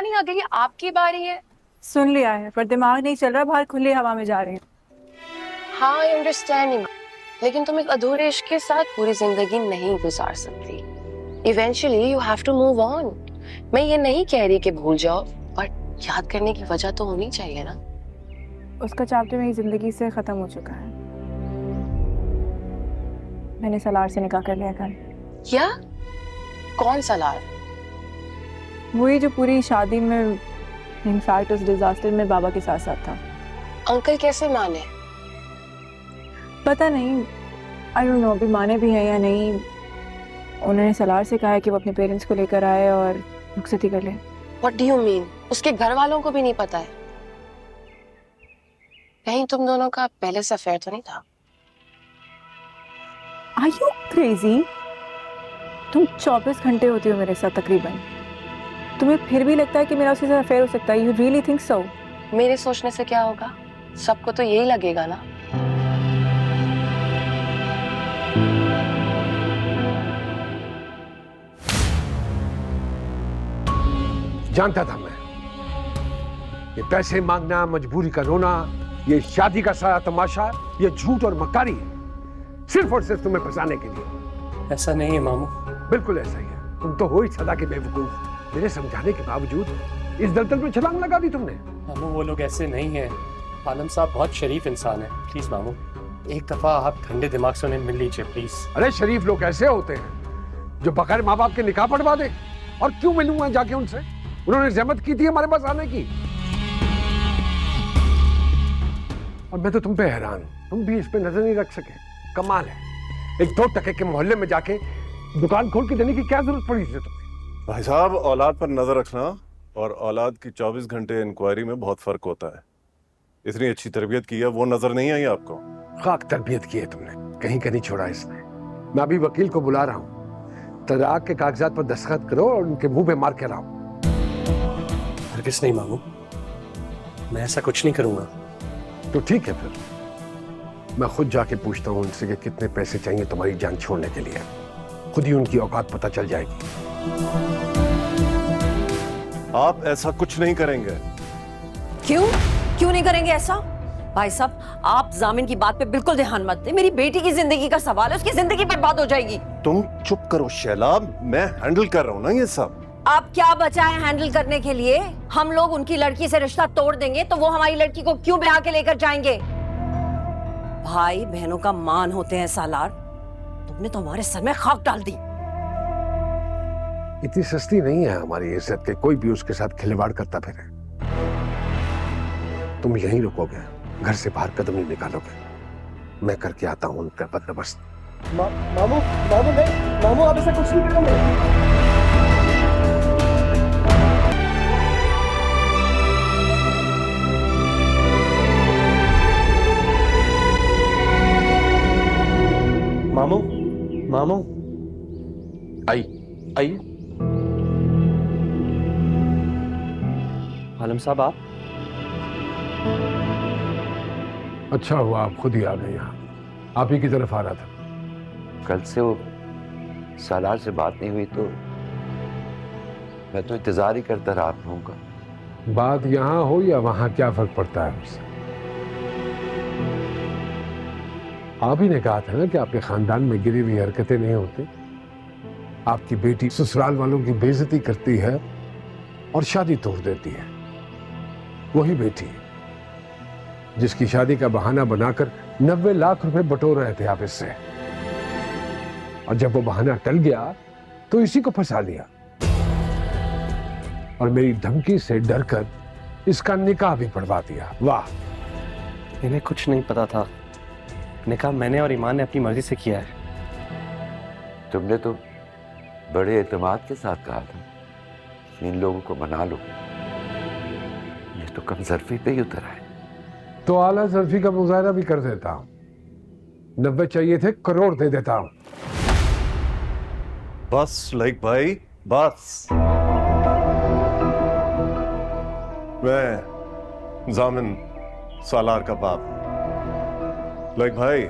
नहीं आ गई, आपकी बारी है। सुन लिया है पर दिमाग नहीं चल रहा, बाहर खुली हवा में जा रही हूँ। हाँ आई अंडरस्टैंड, लेकिन तुम एक अधूरे इश्क के साथ पूरी जिंदगी नहीं गुजार सकती। Eventually you have to move on. मैं ये नहीं कह रही कि भूल जाओ, बट याद करने की वजह तो होनी चाहिए ना। उसका चैप्टर मेरी जिंदगी से खत्म हो चुका है। मैंने सलार से निकाह कर लिया कल। क्या? कौन सलार? वही जो पूरी शादी में, इनफैक्ट उस डिजास्टर में बाबा के साथ साथ था। अंकल कैसे माने? पता नहीं, आई डोंट नो अभी माने भी हैं या नहीं। उन्होंने सलार से कहा है कि वो अपने पेरेंट्स को लेकर आए और रुखसती कर ले। What do you mean? उसके घर वालों को भी नहीं पता है? कहीं तुम दोनों का पहले से अफेयर तो नहीं था? Are you crazy? तुम 24 घंटे होती हो मेरे साथ तकरीबन, तुम्हें फिर भी लगता है कि मेरा उसके साथ अफेयर हो सकता है? You really think so? मेरे सोचने से क्या होगा, सबको तो यही लगेगा ना। जानता था मैं, ये पैसे मांगना, मजबूरी का रोना, ये शादी का सारा तमाशा, ये झूठ और मक्कारी है, सिर्फ और सिर्फ तुम्हें फंसाने के लिए। ऐसा नहीं है मामू। बिल्कुल ऐसा ही है। तुम तो हो ही सदा के बेवकूफ। मेरे समझाने के बावजूद इस दलदल में छलांग लगा दी तुमने। मामू वो लोग ऐसे नहीं हैं। आलम साहब बहुत शरीफ इंसान है। प्लीज मामू, एक दफा आप ठंडे दिमाग से उन्हें मिल लीजिए प्लीज। अरे शरीफ लोग ऐसे होते हैं जो बगैर माँ बाप के निकाह पढ़वा दे। और क्यों मिलूंगा जाके उनसे? उन्होंने जहमत की थी हमारे पास आने की। और मैं तो तुम पे हैरान हूं, तुम भी इस पे नजर नहीं रख सके। कमाल है, एक 2 टके के मोहल्ले में जाके दुकान खोल के देने की क्या जरूरत पड़ी थी तुम्हें? भाई साहब, औलाद पर नजर रखना और औलाद की 24 घंटे इंक्वायरी में बहुत फर्क होता है। इतनी अच्छी तरबियत की है, वो नजर नहीं आई आपको? खाक तरबियत की है तुमने, कहीं का नहीं छोड़ा इसने। मैं अभी वकील को बुला रहा हूँ, तलाक के कागजात पर दस्तखत करो और उनके मुंह पे मार के लाओ। हरगिज़ नहीं मामू, मैं ऐसा कुछ नहीं करूंगा। तो ठीक है, फिर मैं खुद जाके पूछता हूँ उनसे कि कितने पैसे चाहिए तुम्हारी जान छोड़ने के लिए। खुद ही उनकी औकात पता चल जाएगी। आप ऐसा कुछ नहीं करेंगे। क्यों क्यों नहीं करेंगे ऐसा? भाई साहब, आप जामिन की बात पे बिल्कुल ध्यान मत दें। मेरी बेटी की जिंदगी का सवाल है, उसकी जिंदगी बर्बाद हो जाएगी। तुम चुप करो शैला, मैं हैंडल कर रहा हूँ ना ये सब। आप क्या बचा है हैंडल करने के लिए? हम लोग उनकी लड़की से रिश्ता तोड़ देंगे तो वो हमारी लड़की को क्यों ब्याह के लेकर जाएंगे? भाई बहनों का मान होते हैं सालार, तुमने तो हमारे सर में खाक डाल दी। इतनी सस्ती नहीं है हमारी इज्जत के कोई भी उसके साथ खिलवाड़ करता फिरे। तुम यहीं रुकोगे, घर से बाहर कदम नहीं निकालोगे। मैं करके आता हूँ उनका बंदोबस्त। मामू मामू नहीं, मामू आप ऐसा कुछ नहीं करेंगे। मामू मामू आइए। आलम साहब आप? अच्छा हुआ आप खुद ही आ गए यहाँ, आप ही की तरफ आ रहा था। कल से वो सालार से बात नहीं हुई तो मैं तो इंतजार ही करता रहा आप लोगों का। बात यहाँ हो या वहाँ क्या फर्क पड़ता है उससे? आप ही ने कहा था ना कि आपके खानदान में गिरी हुई हरकतें नहीं होती। आपकी बेटी ससुराल वालों की बेइज्जती करती है और शादी तोड़ देती है। वही बेटी जिसकी शादी का बहाना बनाकर 90 लाख रुपए बटोर रहे थे आप इससे, और जब वो बहाना टल गया तो इसी को फंसा लिया और मेरी धमकी से डरकर इसका निकाह भी पढ़वा दिया। वाह! इन्हें कुछ नहीं पता था। निकाह मैंने और ईमान ने अपनी मर्जी से किया है। तुमने तो बड़े एतमाद के साथ कहा था इन लोगों को मना लो, ये तो कम ज़र्फी पे ही उतर आए। तो आला ज़र्फी का मुजाहरा भी कर देता हूं। 90 चाहिए थे, करोड़ दे देता हूं। बस लाइक भाई, बस। मैं जामिन सालार का बाप। लाइक भाई,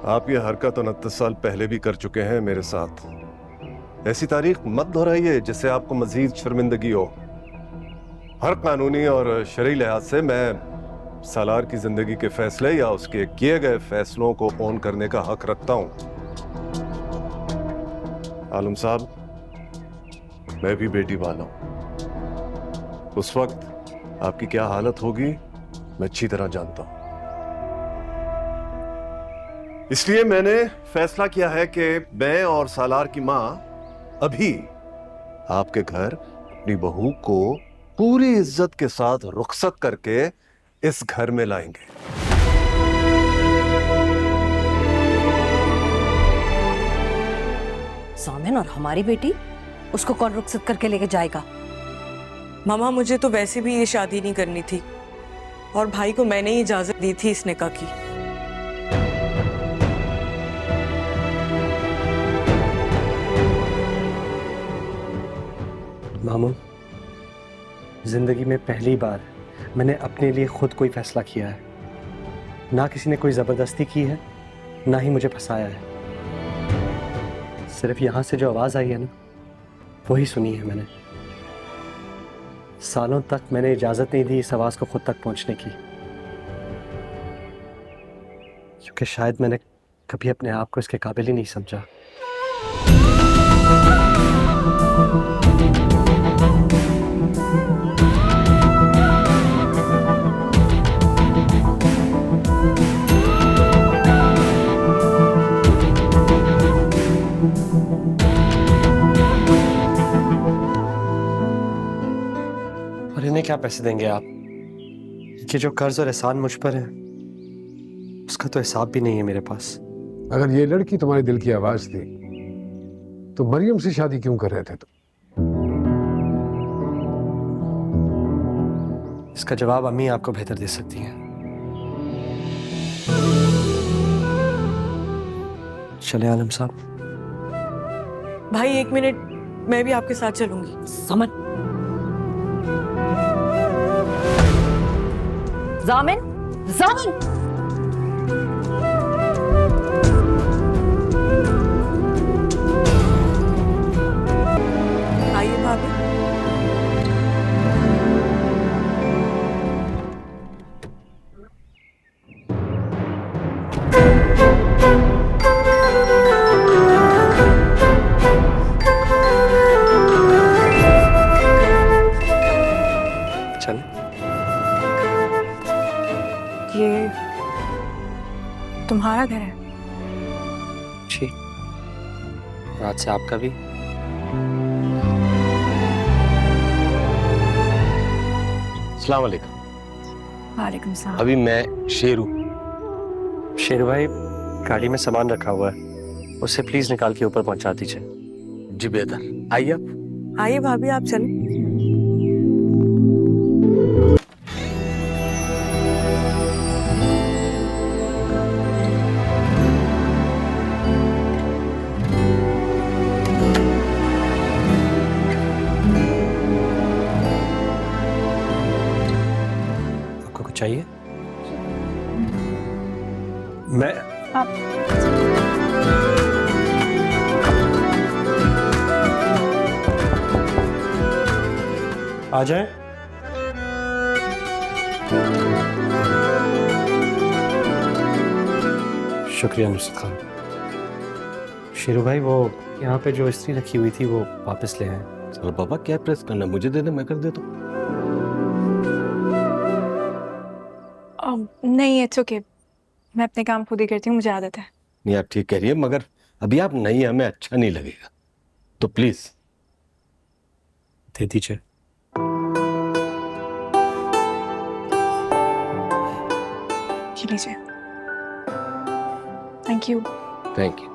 आप ये हरकत 29 साल पहले भी कर चुके हैं मेरे साथ। ऐसी तारीख मत दोहराइए जिससे आपको मजीद शर्मिंदगी हो। हर कानूनी और शरई लिहाज से मैं सालार की जिंदगी के फैसले या उसके किए गए फैसलों को ऑन करने का हक रखता हूं। आलम साहब, मैं भी बेटी वाला हूं। उस वक्त आपकी क्या हालत होगी मैं अच्छी तरह जानता हूं। इसलिए मैंने फैसला किया है कि मैं और सालार की मां अभी आपके घर अपनी बहू को पूरी इज्जत के साथ रुखसत करके इस घर में लाएंगे। सामिन, और हमारी बेटी, उसको कौन रुखसत करके लेके जाएगा? मामा, मुझे तो वैसे भी ये शादी नहीं करनी थी और भाई को मैंने ही इजाजत दी थी इस निकाह की। मामू, जिंदगी में पहली बार मैंने अपने लिए खुद कोई फैसला किया है। ना किसी ने कोई जबरदस्ती की है, ना ही मुझे फंसाया है। सिर्फ यहां से जो आवाज आई है ना, वही सुनी है मैंने। सालों तक मैंने इजाजत नहीं दी इस आवाज को खुद तक पहुंचने की, क्योंकि शायद मैंने कभी अपने आप को इसके काबिल ही नहीं समझा। और इन्हें क्या पैसे देंगे आप? ये जो कर्ज और एहसान मुझ पर है, उसका तो हिसाब भी नहीं है मेरे पास। अगर ये लड़की तुम्हारे दिल की आवाज थी तो मरियम से शादी क्यों कर रहे थे तुम? इसका जवाब अम्मी आपको बेहतर दे सकती हैं। चले आलम साहब। भाई 1 मिनट, मैं भी आपके साथ चलूंगी। समन, जामिन, जामिन, आइए भाभी। चले। ये तुम्हारा घर है? जी, रात से आपका भी। अस्सलाम वालेकुम। वालेकुम सलाम। अभी मैं शेरू। शेर भाई, गाड़ी में सामान रखा हुआ है, उसे प्लीज निकाल के ऊपर पहुंचा दीजिए। जी बेहतर, आइए आप। आइए भाभी, आप चलें। आपको कुछ चाहिए? मैं आ जाए? शुक्रिया नुसरत खान। शेरू भाई, वो यहाँ पे जो इस्त्री रखी हुई थी वो वापस ले आए। चलो पापा, क्या प्रेस करना, मुझे दे दे, मैं कर देता हूँ। नहीं, इट्स ओके, मैं अपने काम खुद ही करती हूँ, मुझे आदत है। नहीं, आप ठीक कह रही है, मगर अभी आप नहीं, हमें अच्छा नहीं लगेगा, तो प्लीज दे दीजिए। ये लीजिए। Thank you. Thank you.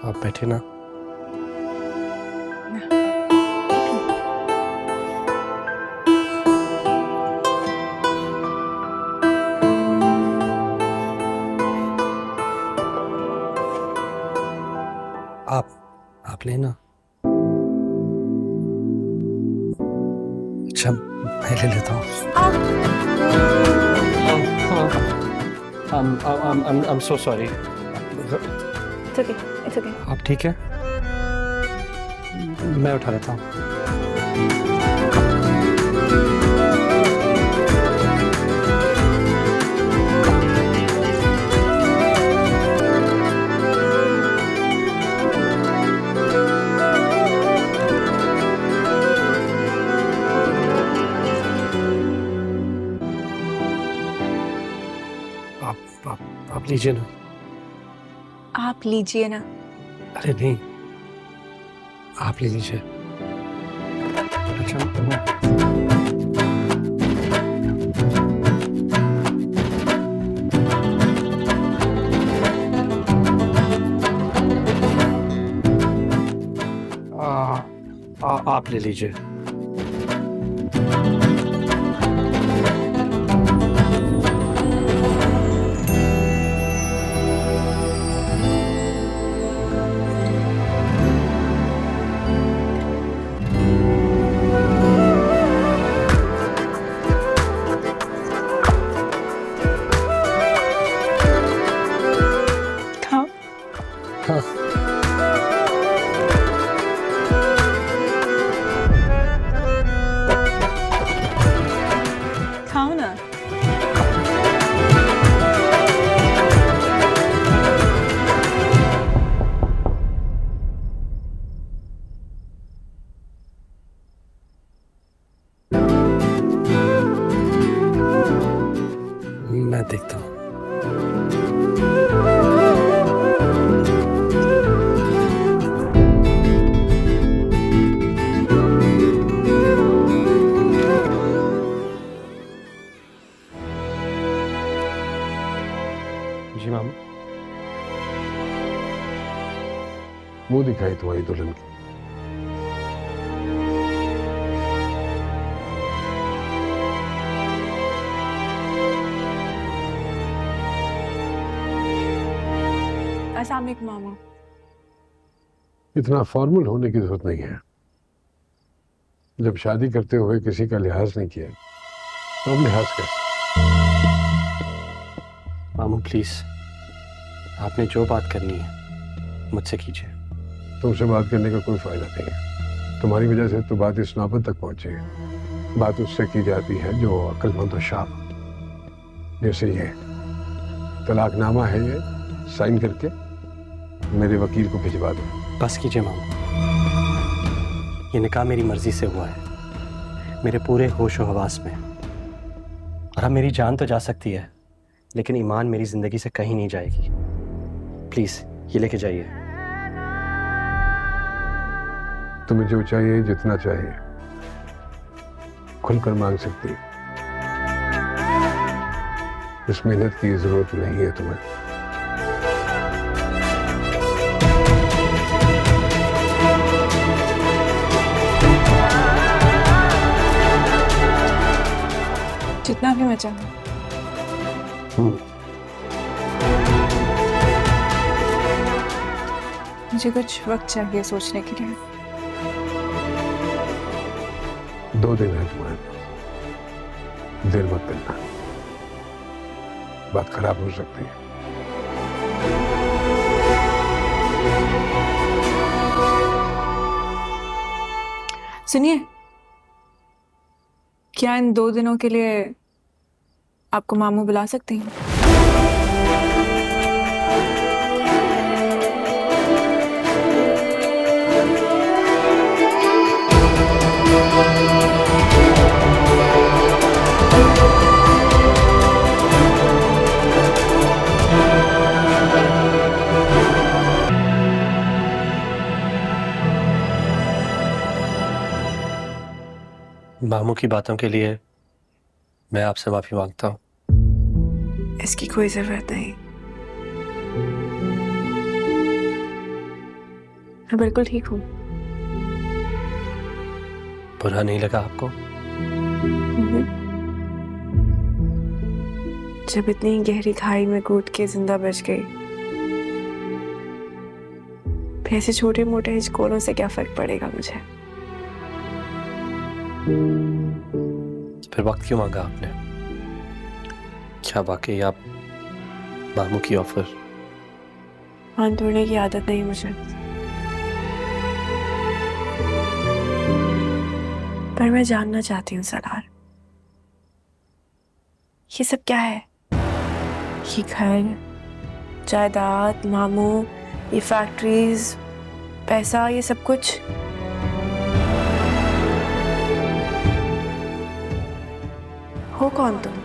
आप बैठे ना। आप लेना। अच्छा, मैं ले लेता हूँ। I'm so sorry. It's okay. It's okay. आप ठीक है? मैं उठा लेता हूँ। आप लीजिए ना। आप लीजिए ना। अरे नहीं, आप ले लीजिए। अच्छा आप ले लीजिए। खाओ। हाँ। खाओ ना। मैं देखता हूँ। जी मामा। मुंह दिखाई तुम्हारी दुल्हन की। अस्सलाम वालेकुम मामा। इतना फॉर्मल होने की जरूरत नहीं है। जब शादी करते हुए किसी का लिहाज नहीं किया तो अब लिहाज कैसे? मामू प्लीज, आपने जो बात करनी है मुझसे कीजिए। तुमसे बात करने का कोई फायदा नहीं है। तुम्हारी वजह से तो बात इस नौबत तक पहुंची है। बात उससे की जाती है जो अक्लमंद और शाह। जैसे ये तलाकनामा है, ये साइन करके मेरे वकील को भिजवा दो। बस कीजिए मामू, ये निकाह मेरी मर्जी से हुआ है, मेरे पूरे होश व हवास में। और अब मेरी जान तो जा सकती है, लेकिन ईमान मेरी जिंदगी से कहीं नहीं जाएगी। प्लीज ये लेके जाइए। तुम्हें जो चाहिए, जितना चाहिए, खुलकर मांग सकती है। इस मेहनत की जरूरत नहीं है तुम्हें। जितना भी मैं चाहूँ। मुझे कुछ वक्त चाहिए सोचने के लिए। 2 दिन है तुम्हारे पास, देर मत करना, बात खराब हो सकती है। सुनिए, क्या इन 2 दिनों के लिए आपको मामू बुला सकती हूँ? मामू की बातों के लिए मैं आपसे माफी मांगता हूँ। इसकी कोई जरूरत नहीं। मैं बिल्कुल ठीक हूँ। बुरा नहीं लगा आपको? जब इतनी गहरी खाई में कूद के जिंदा बच गई, फिर ऐसे छोटे मोटे हिचकोलों से क्या फर्क पड़ेगा मुझे? फिर वक्त क्यों मांगा आपने? क्या वाकई आप मामू की ऑफर? मान तोड़ने की आदत नहीं मुझे, पर मैं जानना चाहती हूँ सलार, ये सब क्या है? ये घर, जायदाद, मामू, ये फैक्ट्रीज, पैसा, ये सब कुछ हो कौन तुम?